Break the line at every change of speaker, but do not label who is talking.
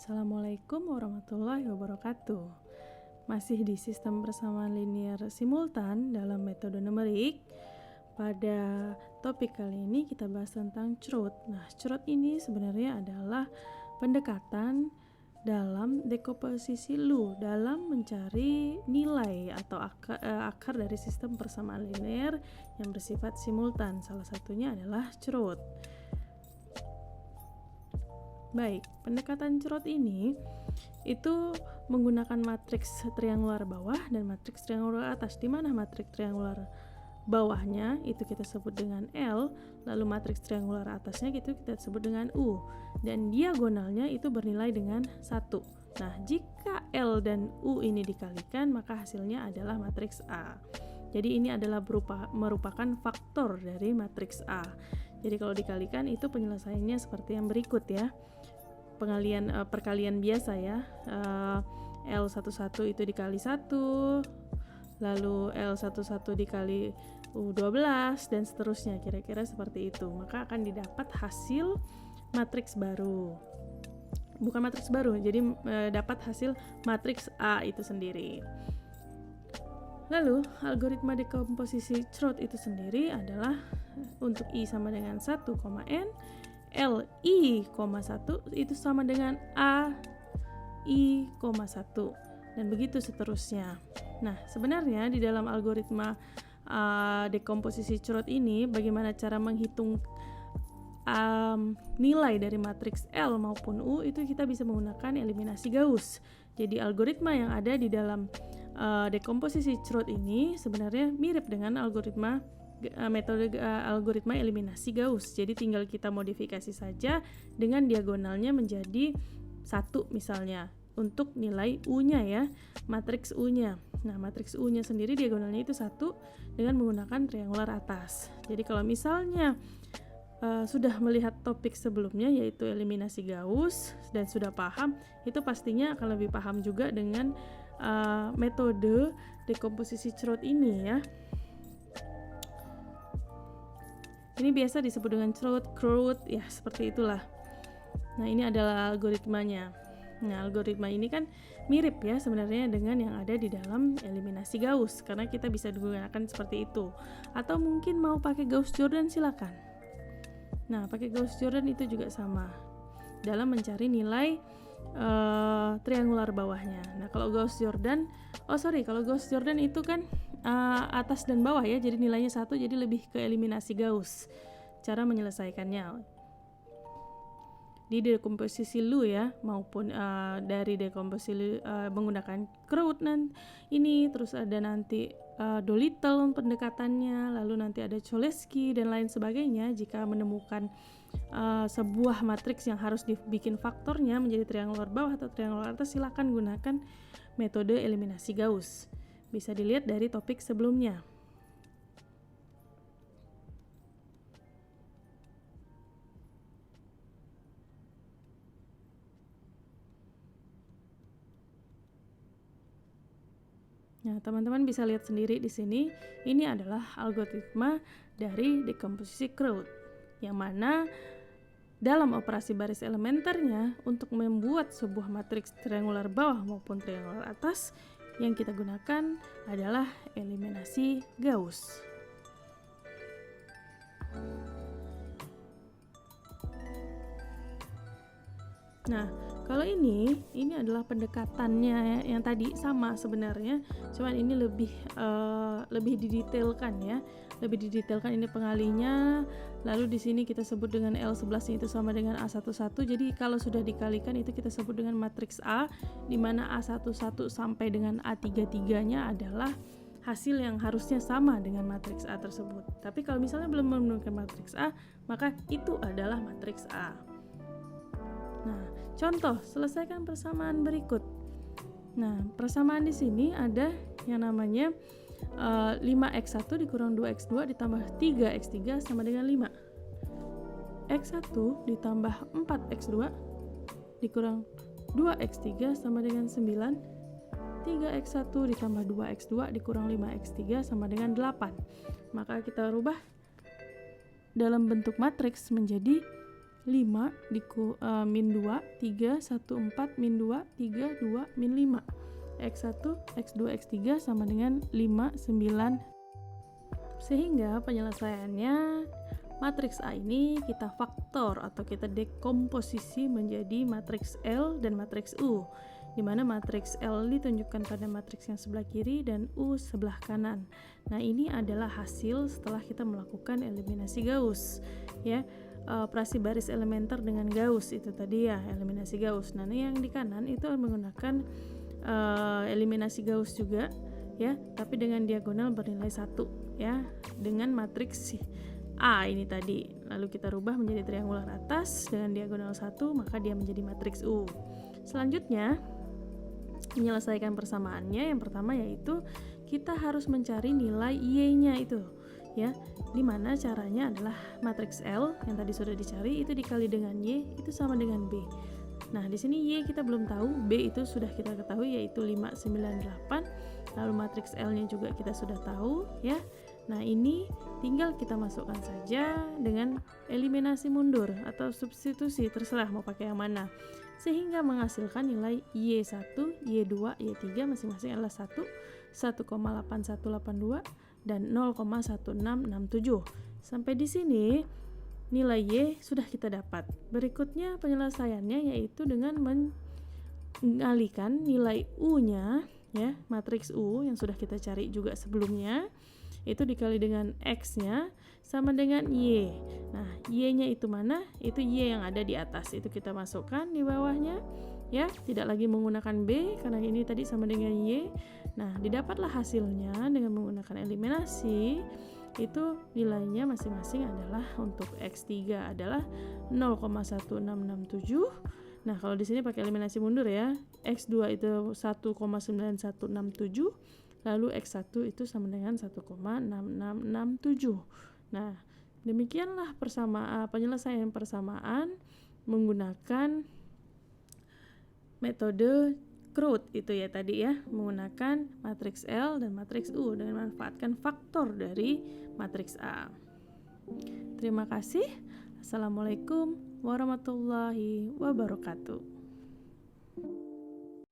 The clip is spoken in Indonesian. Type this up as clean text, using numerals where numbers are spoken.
Assalamualaikum warahmatullahi wabarakatuh. Masih di sistem persamaan linear simultan dalam metode numerik. Pada topik kali ini kita bahas tentang CRUD. Nah, CRUD ini sebenarnya adalah pendekatan dalam dekomposisi Lu dalam mencari nilai atau akar dari sistem persamaan linear yang bersifat simultan. Salah satunya adalah CRUD. Baik, pendekatan CRUD ini itu menggunakan matriks triangular bawah dan matriks triangular atas, di mana matriks triangular bawahnya itu kita sebut dengan L, lalu matriks triangular atasnya itu kita sebut dengan U, dan diagonalnya itu bernilai dengan 1. Nah, jika L dan U ini dikalikan, maka hasilnya adalah matriks A. Jadi ini adalah merupakan faktor dari matriks A. Jadi kalau dikalikan itu penyelesaiannya seperti yang berikut ya. Perkalian biasa ya. L11 itu dikali 1, lalu L11 dikali U12 dan seterusnya, kira-kira seperti itu. Maka akan didapat hasil matriks baru. Bukan matriks baru, jadi dapat hasil matriks A itu sendiri. Lalu algoritma dekomposisi CRUD itu sendiri adalah untuk I sama dengan 1, N, L I, 1 itu sama dengan A I, 1 dan begitu seterusnya. Nah, sebenarnya di dalam algoritma dekomposisi CRUD ini, bagaimana cara menghitung nilai dari matriks L maupun U itu kita bisa menggunakan eliminasi Gauss. Jadi algoritma yang ada di dalam dekomposisi CRUD ini sebenarnya mirip dengan metode algoritma eliminasi Gauss. Jadi tinggal kita modifikasi saja dengan diagonalnya menjadi 1 misalnya untuk nilai U-nya ya, matriks U-nya. Nah, matriks U-nya sendiri diagonalnya itu 1 dengan menggunakan triangular atas. Jadi kalau misalnya sudah melihat topik sebelumnya yaitu eliminasi Gauss dan sudah paham, itu pastinya akan lebih paham juga dengan metode dekomposisi CRUD ini ya. Ini biasa disebut dengan CRUD ya, seperti itulah. Nah, ini adalah algoritmanya. Nah, algoritma ini kan mirip ya sebenarnya dengan yang ada di dalam eliminasi Gauss, karena kita bisa digunakan seperti itu. Atau mungkin mau pakai Gauss-Jordan silakan. Nah, pakai Gauss-Jordan itu juga sama dalam mencari nilai triangular bawahnya. Nah, kalau Gauss-Jordan itu kan atas dan bawah ya, jadi nilainya 1, jadi lebih ke eliminasi Gauss cara menyelesaikannya di dekomposisi Lu ya, maupun dari dekomposisi menggunakan CRUD ini, terus ada nanti Dolittle pendekatannya, lalu nanti ada Cholesky dan lain sebagainya. Jika menemukan sebuah matriks yang harus dibikin faktornya menjadi triangular bawah atau triangular atas, silakan gunakan metode eliminasi Gauss. Bisa dilihat dari topik sebelumnya. Nah, teman-teman bisa lihat sendiri di sini, ini adalah algoritma dari dekomposisi CRUD, yang mana dalam operasi baris elementernya untuk membuat sebuah matriks triangular bawah maupun triangular atas, yang kita gunakan adalah eliminasi Gauss. Nah, kalau ini adalah pendekatannya yang tadi sama sebenarnya, cuman ini lebih didetailkan ya. Lebih didetailkan ini pengalinya. Lalu di sini kita sebut dengan L11 itu sama dengan A11. Jadi kalau sudah dikalikan itu kita sebut dengan matriks A, di mana A11 sampai dengan A33-nya adalah hasil yang harusnya sama dengan matriks A tersebut. Tapi kalau misalnya belum menemukan matriks A, maka itu adalah matriks A. Nah, contoh, selesaikan persamaan berikut. Nah, persamaan di sini ada yang namanya 5x1 dikurang 2x2 ditambah 3x3 sama dengan 5. X1 ditambah 4x2 dikurang 2x3 sama dengan 9. 3x1 ditambah 2x2 dikurang 5x3 sama dengan 8. Maka kita rubah dalam bentuk matriks menjadi 5 min 2, 3, 1, 4, min 2, 3, 2, min 5. X1, X2, X3 sama dengan 5, 9. Sehingga penyelesaiannya matriks A ini kita faktor atau kita dekomposisi menjadi matriks L dan matriks U, di mana matriks L ditunjukkan pada matriks yang sebelah kiri dan U sebelah kanan. Nah, ini adalah hasil setelah kita melakukan eliminasi Gauss, ya. Operasi baris elementer dengan Gauss itu tadi ya, eliminasi Gauss. Nah, yang di kanan itu menggunakan eliminasi Gauss juga, ya, tapi dengan diagonal bernilai 1, ya, dengan matriks A ini tadi. Lalu kita rubah menjadi triangular atas dengan diagonal 1, maka dia menjadi matriks U. Selanjutnya, menyelesaikan persamaannya, yang pertama yaitu kita harus mencari nilai Y-nya itu, ya, dimana caranya adalah matriks L yang tadi sudah dicari itu dikali dengan Y itu sama dengan B. Nah, di sini Y kita belum tahu, B itu sudah kita ketahui yaitu 5, 9, 8. Lalu matriks L-nya juga kita sudah tahu, ya. Nah, ini tinggal kita masukkan saja dengan eliminasi mundur atau substitusi, terserah mau pakai yang mana, sehingga menghasilkan nilai Y1, Y2, Y3 masing-masing adalah 1, 1,8182 dan 0,1667. Sampai di sini nilai Y sudah kita dapat. Berikutnya penyelesaiannya yaitu dengan mengalihkan nilai U-nya, ya, matriks U yang sudah kita cari juga sebelumnya, itu dikali dengan X-nya sama dengan Y. Nah, Y-nya itu mana? Itu Y yang ada di atas, itu kita masukkan di bawahnya, ya, tidak lagi menggunakan B karena ini tadi sama dengan Y. Nah, didapatlah hasilnya dengan menggunakan eliminasi. Itu nilainya masing-masing adalah untuk X3 adalah 0,1667. Nah, kalau di sini pakai eliminasi mundur ya, X2 itu 1,9167, lalu X1 itu sama dengan 1,6667. Nah, demikianlah penyelesaian persamaan menggunakan metode Crout itu ya tadi ya, menggunakan matriks L dan matriks U dengan memanfaatkan faktor dari matriks A. Terima kasih. Assalamualaikum warahmatullahi wabarakatuh.